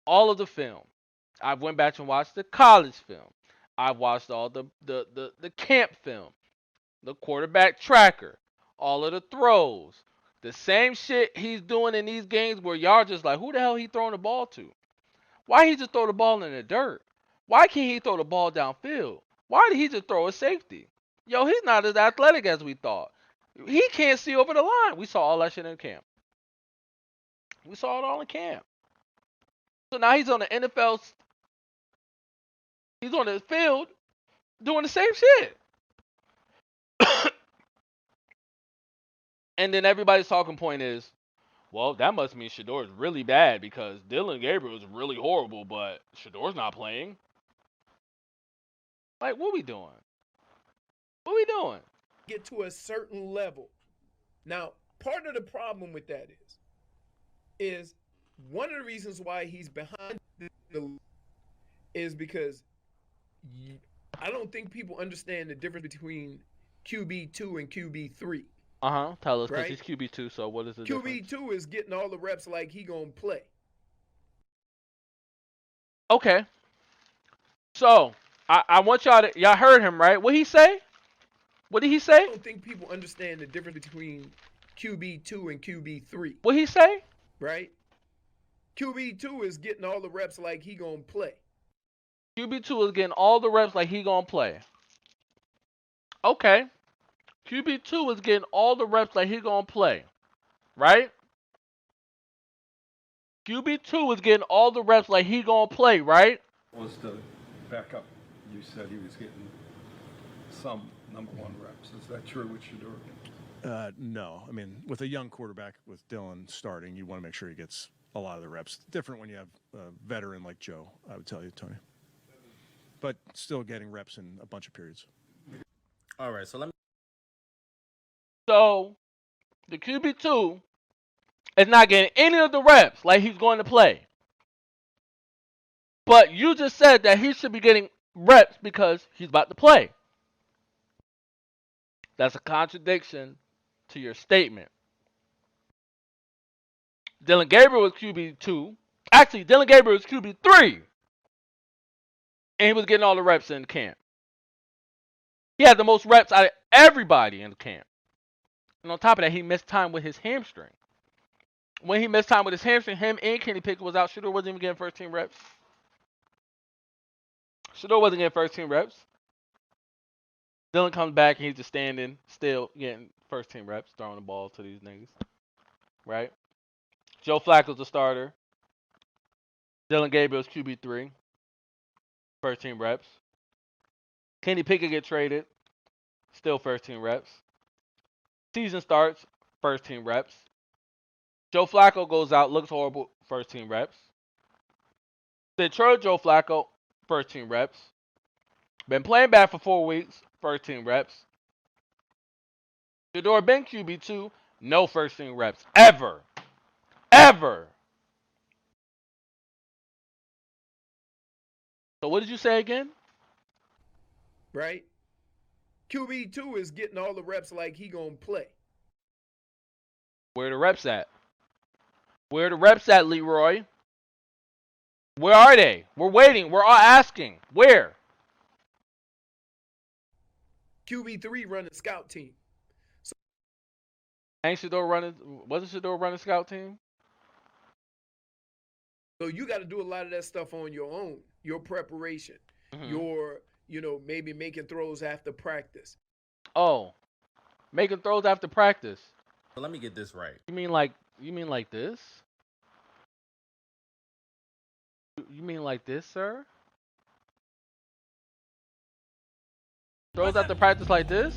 all of the film. I've went back and watched the college film. I've watched all the camp film, the quarterback tracker, all of the throws. The same shit he's doing in these games where y'all just like, who the hell he throwing the ball to? Why he just throw the ball in the dirt? Why can't he throw the ball downfield? Why did he just throw a safety? Yo, he's not as athletic as we thought. He can't see over the line. We saw all that shit in camp. We saw it all in camp. So now he's on the NFL. He's on the field doing the same shit. And then everybody's talking point is, well, that must mean Shedeur is really bad because Dylan Gabriel is really horrible, but Shedeur's not playing. Like, what we doing? What we doing? Get to a certain level. Now, part of the problem with that is one of the reasons why he's behind is because I don't think people understand the difference between QB2 and QB3. Tell us, because right? he's QB2, so what is the difference? QB2 is getting all the reps like he gonna play. Okay. So, I want y'all heard him, right? What he say? What did he say? I don't think people understand the difference between QB2 and QB3. What he say? Right? QB2 is getting all the reps like he gonna play. QB2 is getting all the reps like he gonna play. Okay. QB2 is getting all the reps like he gonna play. Right? QB2 is getting all the reps like he gonna play, right? Was the backup. You said he was getting some number one reps. Is that true with Shedeur? No. I mean, with a young quarterback with Dylan starting, you want to make sure he gets a lot of the reps. Different when you have a veteran like Joe, I would tell you, Tony. But still getting reps in a bunch of periods. All right, so So, the QB2 is not getting any of the reps like he's going to play. But you just said that he should be getting reps because he's about to play. That's a contradiction to your statement. Dylan Gabriel was QB2. Actually, Dylan Gabriel was QB3. And he was getting all the reps in camp. He had the most reps out of everybody in the camp. And on top of that, he missed time with his hamstring. When he missed time with his hamstring, him and Kenny Pickett was out. Shedeur wasn't even getting first team reps. Shedeur wasn't getting first team reps. Dylan comes back and he's just standing, still getting first team reps, throwing the ball to these niggas. Right? Joe Flacco's the starter. Dylan Gabriel's QB3. First team reps. Kenny Pickett get traded. Still first team reps. Season starts. First team reps. Joe Flacco goes out, looks horrible. First team reps. Detroit Joe Flacco. First team reps. Been playing bad for 4 weeks. First team reps. Shedeur been QB2. No first team reps. Ever. Ever. So what did you say again? Right? QB2 is getting all the reps like he gonna play. Where the reps at? Where the reps at, Leroy? Where are they? We're waiting. We're all asking. Where? QB3 running scout team. Ain't Shedeur running? Wasn't Shedeur running scout team? So you got to do a lot of that stuff on your own. Your preparation. Your, maybe making throws after practice. Oh, making throws after practice. So let me get this right. You mean like this? You mean like this, sir? Throws after practice like this?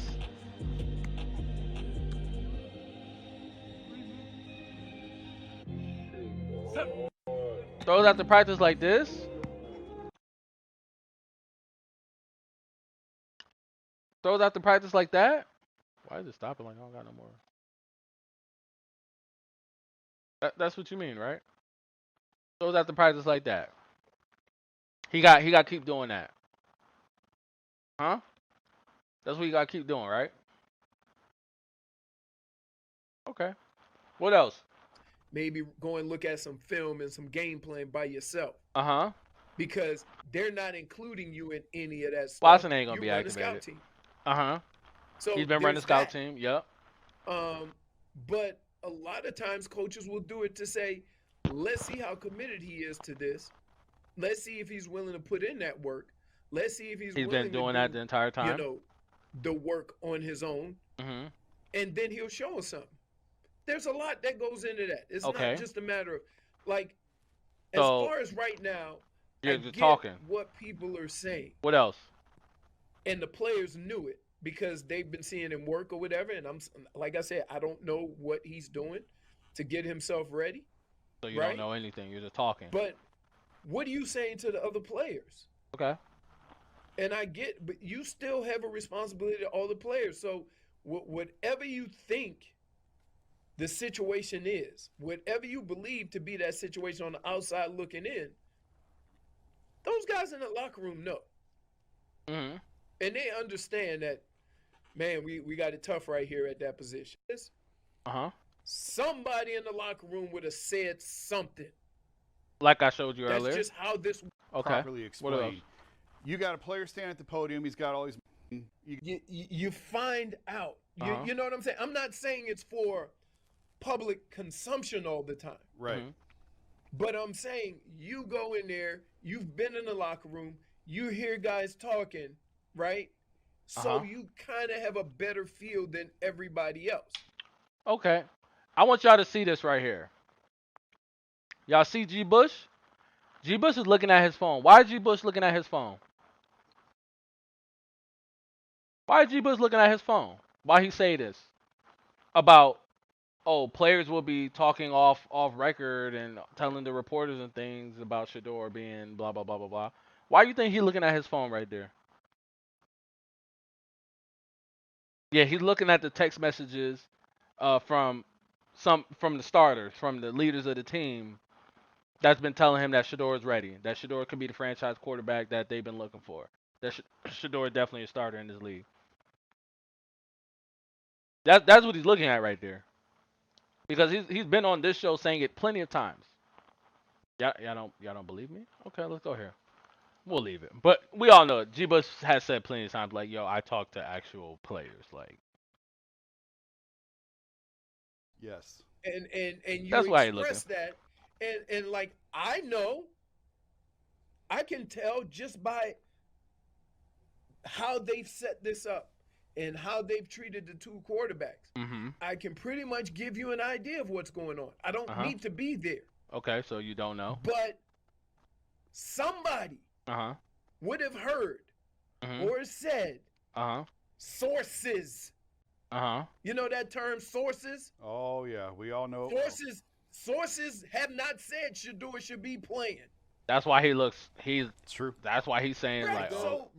Throws after practice like this? Throws out the practice like that? Why is it stopping like I don't got no more? That's what you mean, right? Throws out the practice like that. He got to keep doing that. Huh? That's what you got to keep doing, right? Okay. What else? Maybe go and look at some film and some game plan by yourself. Uh-huh. Because they're not including you in any of that stuff. Watson ain't going to you be run activated. A scout team. Uh-huh. So he's been running the scout that. team. Yep. But a lot of times coaches will do it to say, let's see how committed he is to this. Let's see if he's willing to put in that work. Let's see if he's willing been doing that the entire time. The work on his own. Mm-hmm. And then he'll show us something. There's a lot that goes into that. It's not just a matter of, like, as far as right now, you're I just get talking. What people are saying. What else? And the players knew it because they've been seeing him work or whatever. And I'm like I said, I don't know what he's doing to get himself ready. So you don't know anything. You're just talking. But what are you saying to the other players? Okay. And I get, but you still have a responsibility to all the players. So whatever you think the situation is, whatever you believe to be that situation on the outside looking in, those guys in the locker room know. Mm-hmm. And they understand that, man, we got it tough right here at that position. Uh-huh. Somebody in the locker room would have said something. Like I showed you earlier. That's just how this properly explained. You got a player standing at the podium. He's got all these. You find out. You know what I'm saying? I'm not saying it's for public consumption all the time. Right. Mm-hmm. But I'm saying you go in there, you've been in the locker room, you hear guys talking, right? So you kind of have a better feel than everybody else. Okay. I want y'all to see this right here. Y'all see G. Bush? G. Bush is looking at his phone. Why is G. Bush looking at his phone? Why is G. Bush looking at his phone? Why he say this? About, players will be talking off record and telling the reporters and things about Shedeur being blah, blah, blah, blah, blah. Why do you think he's looking at his phone right there? Yeah, he's looking at the text messages from the starters, from the leaders of the team that's been telling him that Shedeur is ready, that Shedeur could be the franchise quarterback that they've been looking for. That Shedeur is definitely a starter in this league. That's what he's looking at right there. Because he's been on this show saying it plenty of times. Y'all don't believe me? Okay, let's go here. We'll leave it. But we all know it. G. Bush has said plenty of times, like, yo, I talk to actual players. Like, yes. And you that's why express that. And like, I know, I can tell just by how they've set this up and how they've treated the two quarterbacks. Mm-hmm. I can pretty much give you an idea of what's going on. I don't need to be there. Okay, so you don't know. But somebody would have heard or said sources. You know that term, sources? Oh, yeah. We all know. Sources have not said Shedeur should be playing. That's why he's true. That's why he's saying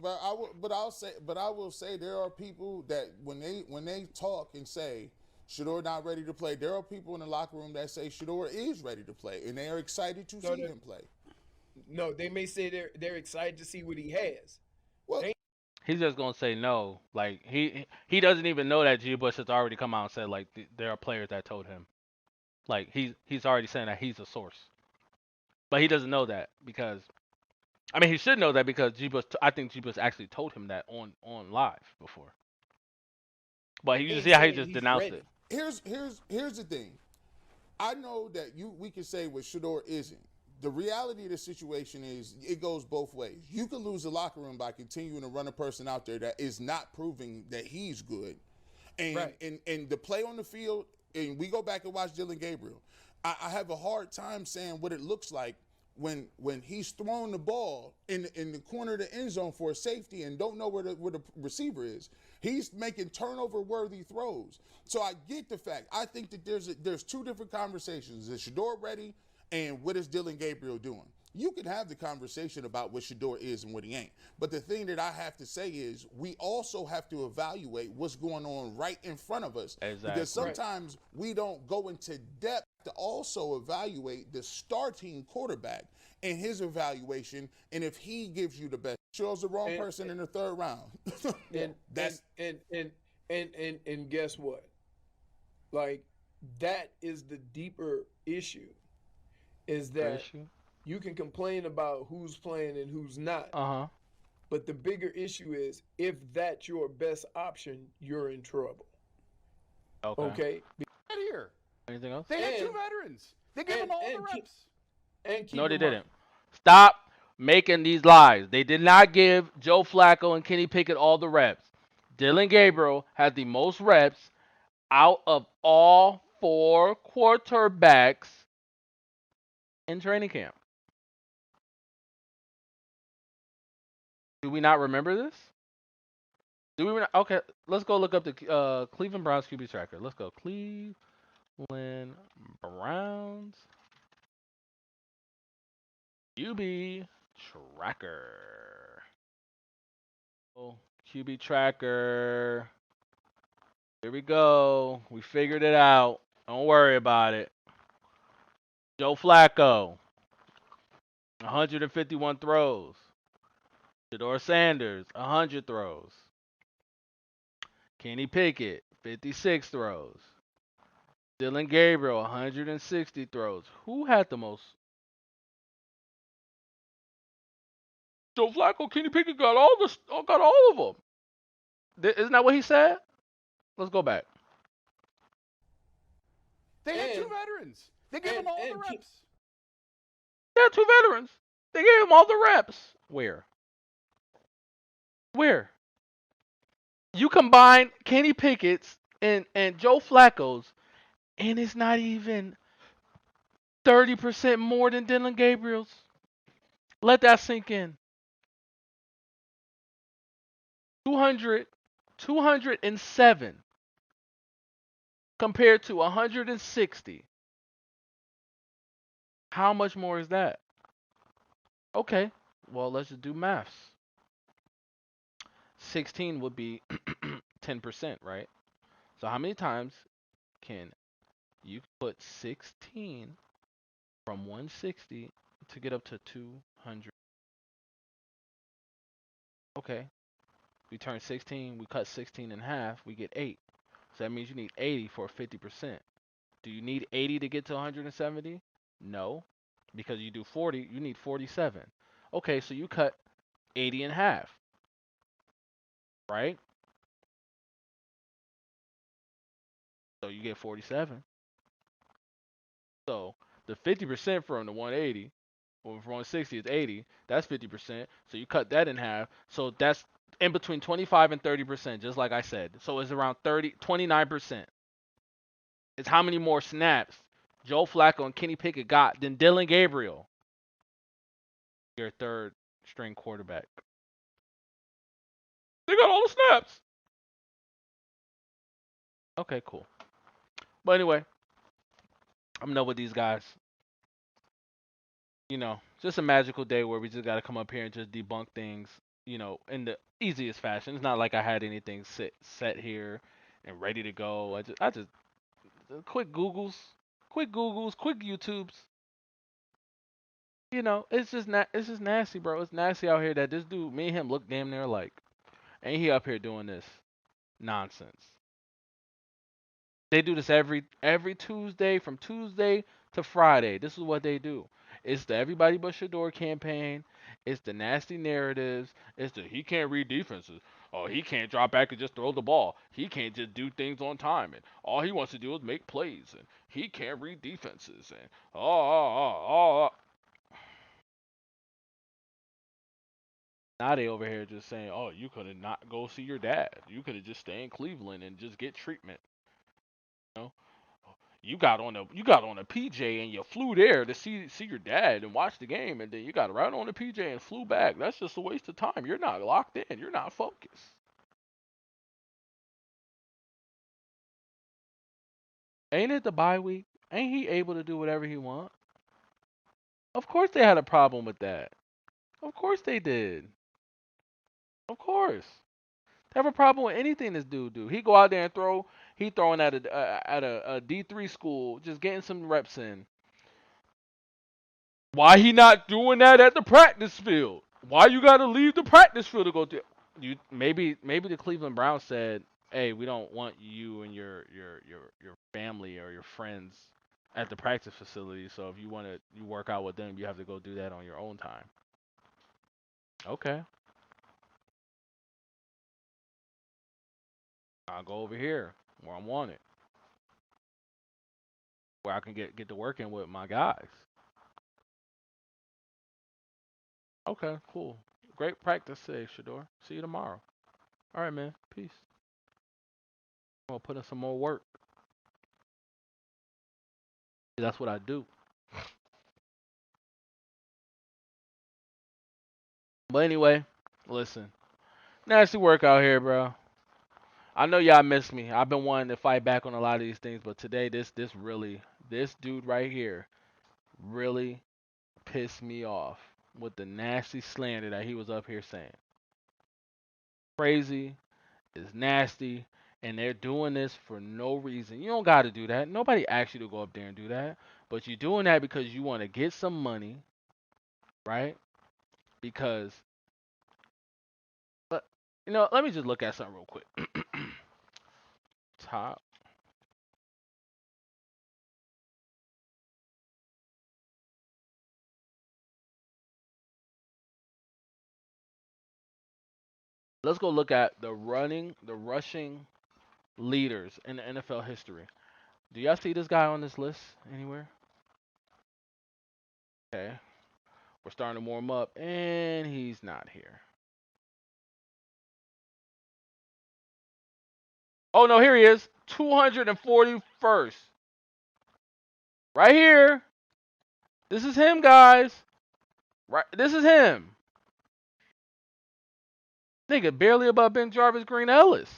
but I will say there are people that when they talk and say Shedeur not ready to play, there are people in the locker room that say Shedeur is ready to play and they are excited to see him play. No, they may say they're excited to see what he has. Well, he's just gonna say no. Like he doesn't even know that G. Bush has already come out and said like there are players that told him. Like he's already saying that he's a source. But he doesn't know that because, I mean, he should know that because I think G. Bush actually told him that on live before. But you see how he just denounced it. Here's the thing. I know that we can say what Shedeur isn't. The reality of the situation is it goes both ways. You can lose the locker room by continuing to run a person out there that is not proving that he's good. And and the play on the field, and we go back and watch Dylan Gabriel. I have a hard time saying what it looks like when he's throwing the ball in the corner of the end zone for a safety and don't know where the receiver is. He's making turnover-worthy throws. So I get the fact. I think that there's two different conversations. Is Shedeur ready, and what is Dylan Gabriel doing? you can have the conversation about what Shedeur is and what he ain't. But the thing that I have to say is we also have to evaluate what's going on right in front of us. Exactly. Because sometimes we don't go into depth to also evaluate the starting quarterback and his evaluation, and if he gives you the best. Chose the wrong person in the third round. And guess what? Like, that is the deeper issue. Is that you can complain about who's playing and who's not. But the bigger issue is if that's your best option, you're in trouble. Okay? Get here. Anything else? They had two veterans. They gave them all the reps. No, they didn't. Stop making these lies. They did not give Joe Flacco and Kenny Pickett all the reps. Dylan Gabriel had the most reps out of all 4 quarterbacks in training camp. Do we not remember this? Do we? Okay, let's go look up the Cleveland Browns QB tracker. Let's go. Cleveland Browns QB tracker. Oh, QB tracker. Here we go. We figured it out. Don't worry about it. Joe Flacco, 151 throws. Shedeur Sanders, 100 throws. Kenny Pickett, 56 throws. Dylan Gabriel, 160 throws. Who had the most? Joe Flacco, Kenny Pickett got all of them. Isn't that what he said? Let's go back. They had two veterans. They gave them all the reps. They had 2 veterans. They gave them all the reps. Where? You combine Kenny Pickett's and Joe Flacco's, and it's not even 30% more than Dylan Gabriel's. Let that sink in. 207 compared to 160. How much more is that? Okay, well, let's just do maths. 16 would be 10%, right? So how many times can you put 16 from 160 to get up to 200? Okay, we turn 16, we cut 16 in half, we get 8. So that means you need 80 for 50%. Do you need 80 to get to 170? No, because you do 40, you need 47. Okay, so you cut 80 in half, right? So you get 47. So the 50% from the 180, or from 160 is 80. That's 50%. So you cut that in half. So that's in between 25 and 30%, just like I said. So it's around 29%. It's how many more snaps Joe Flacco and Kenny Pickett got than Dylan Gabriel, your third string quarterback. They got all the snaps. Okay, cool. But anyway, I'm done with these guys. Just a magical day where we just got to come up here and just debunk things, in the easiest fashion. It's not like I had anything set here and ready to go. I just quick Googles, quick YouTubes. It's just nasty, bro. It's nasty out here that this dude, me and him look damn near alike. And he up here doing this nonsense. They do this every Tuesday, from Tuesday to Friday. This is what they do. It's the Everybody But Shedeur campaign. It's the nasty narratives. It's the he can't read defenses. Oh, he can't drop back and just throw the ball. He can't just do things on time. And all he wants to do is make plays. And he can't read defenses. And Now they over here just saying, oh, you could have not go see your dad. You could have just stay in Cleveland and just get treatment. You got on a PJ and you flew there to see your dad and watch the game, and then you got right on a PJ and flew back. That's just a waste of time. You're not locked in. You're not focused. Ain't it the bye week? Ain't he able to do whatever he wants? Of course they had a problem with that. Of course they did. Of course. They have a problem with anything this dude do. He go out there and throw. He throwing at a D3 school, just getting some reps in. Why he not doing that at the practice field? Why you got to leave the practice field to go to? You maybe the Cleveland Browns said, "Hey, we don't want you and your family or your friends at the practice facility. So if you want to you work out with them, you have to go do that on your own time." Okay, I'll go over here where I'm wanted, where I can get to working with my guys. Okay, cool. Great practice today, Shedeur. See you tomorrow. All right, man. Peace. I'm gonna put in some more work. That's what I do. But anyway, listen. Nasty work out here, bro. I know y'all miss me. I've been wanting to fight back on a lot of these things, but today this dude right here really pissed me off with the nasty slander that he was up here saying. Crazy, is nasty, and they're doing this for no reason. You don't got to do that. Nobody asked you to go up there and do that, but you're doing that because you want to get some money, right? Because, but let me just look at something real quick. Top. Let's go look at the rushing leaders in the NFL history. Do y'all see this guy on this list anywhere? Okay. We're starting to warm up, and he's not here. Oh, no, here he is. 241st. Right here. This is him, guys. Right, this is him. Nigga, barely above Ben Jarvis, Green Ellis.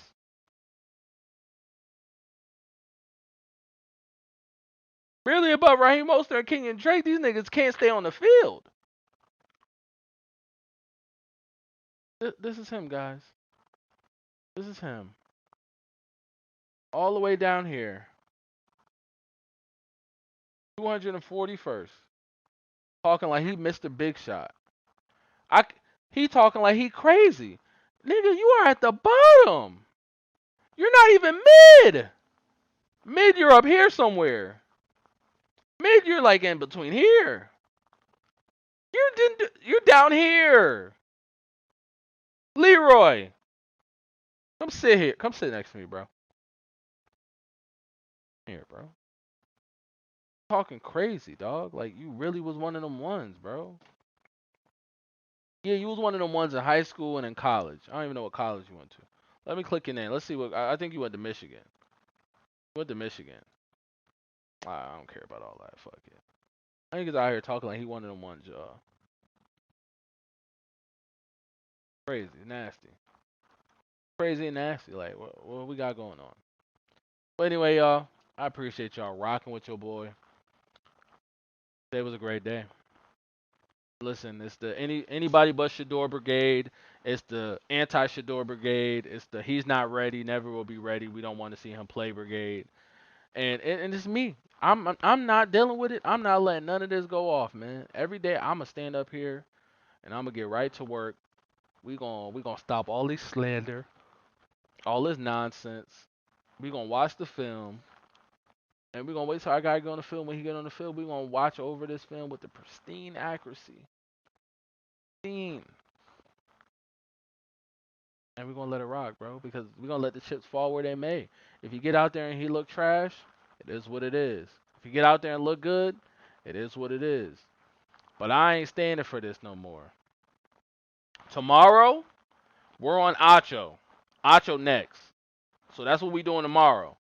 Barely above Raheem Mostert and Kenyon Drake. These niggas can't stay on the field. This is him, guys. This is him. All the way down here. 241st. Talking like he missed a big shot. He talking like he crazy. Nigga, you are at the bottom. You're not even mid. Mid, you're up here somewhere. Mid, you're like in between here. You're down here. Leroy, come sit here. Come sit next to me, bro. Here, bro. Talking crazy, dog. Like you really was one of them ones, bro. Yeah, you was one of them ones in high school and in college. I don't even know what college you went to. Let me click your name. Let's see what. I think you went to Michigan. You went to Michigan. I don't care about all that. Fuck it. I think he's out here talking like he one of them ones, y'all. Crazy, nasty. Crazy and nasty. Like, what we got going on? But anyway, y'all, I appreciate y'all rocking with your boy. Today was a great day. Listen, it's the anybody but Shedeur Brigade. It's the anti-Shedeur Brigade. It's the he's not ready, never will be ready. We don't want to see him play brigade. And it's me. I'm not dealing with it. I'm not letting none of this go off, man. Every day I'm gonna stand up here and I'm gonna get right to work. We gonna stop all this slander, all this nonsense. We gonna watch the film, and we gonna wait till our guy get on the field. When he get on the field, we gonna watch over this film with the pristine accuracy. Pristine. And we're gonna let it rock, bro, because we're gonna let the chips fall where they may. If you get out there and he look trash, it is what it is. If you get out there and look good, it is what it is. But I ain't standing for this no more. Tomorrow, we're on Acho. Acho next. So that's what we doing tomorrow.